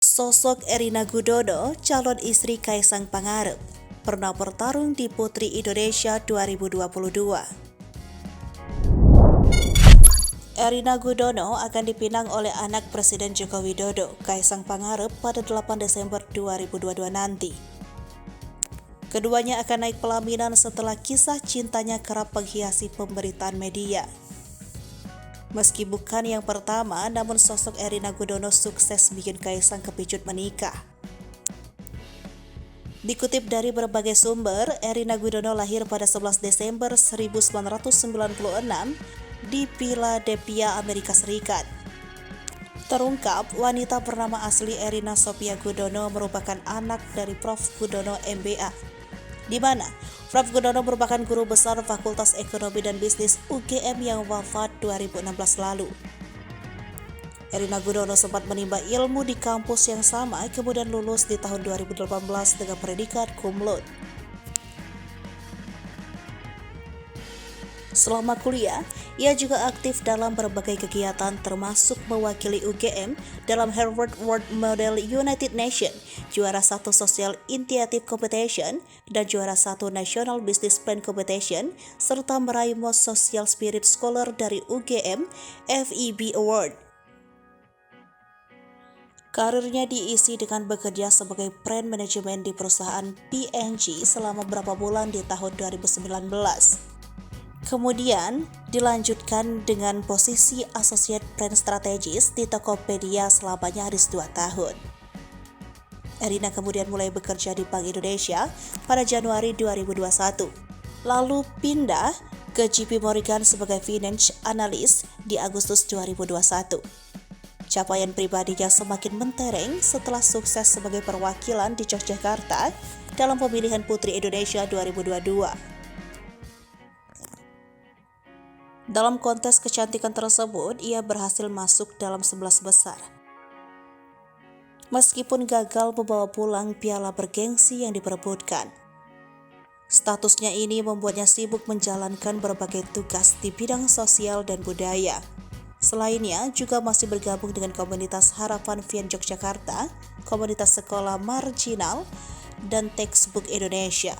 Sosok Erina Gudono, calon istri Kaisang Pangarep, pernah bertarung di Putri Indonesia 2022. Erina Gudono akan dipinang oleh anak Presiden Joko Widodo, Kaisang Pangarep, pada 8 Desember 2022 nanti. Keduanya akan naik pelaminan setelah kisah cintanya kerap menghiasi pemberitaan media. Meski bukan yang pertama, namun sosok Erina Gudono sukses bikin Kaisang kepincut menikah. Dikutip dari berbagai sumber, Erina Gudono lahir pada 11 Desember 1996 di Philadelphia, Amerika Serikat. Terungkap, wanita bernama asli Erina Sophia Gudono merupakan anak dari Prof. Gudono MBA, di mana Prof. Gudono merupakan guru besar Fakultas Ekonomi dan Bisnis UGM yang wafat 2016 lalu. Erina Gudono sempat menimba ilmu di kampus yang sama, kemudian lulus di tahun 2018 dengan predikat cum laude. Selama kuliah, ia juga aktif dalam berbagai kegiatan termasuk mewakili UGM dalam Harvard World Model United Nations, juara 1 Social Initiative Competition, dan juara 1 National Business Plan Competition, serta meraih Most Social Spirit Scholar dari UGM FEB Award. Karirnya diisi dengan bekerja sebagai brand manajemen di perusahaan P&G selama beberapa bulan di tahun 2019. Kemudian dilanjutkan dengan posisi Associate Brand Strategist di Tokopedia selama nyaris 2 tahun. Erina kemudian mulai bekerja di Bank Indonesia pada Januari 2021, lalu pindah ke JP Morgan sebagai Finance Analyst di Agustus 2021. Capaian pribadinya semakin mentereng setelah sukses sebagai perwakilan di Yogyakarta dalam pemilihan Putri Indonesia 2022. Dalam kontes kecantikan tersebut, ia berhasil masuk dalam 11 besar. Meskipun gagal membawa pulang piala bergengsi yang diperebutkan. Statusnya ini membuatnya sibuk menjalankan berbagai tugas di bidang sosial dan budaya. Selainnya, juga masih bergabung dengan komunitas Harapan Vian Yogyakarta, komunitas sekolah marginal, dan Textbook Indonesia.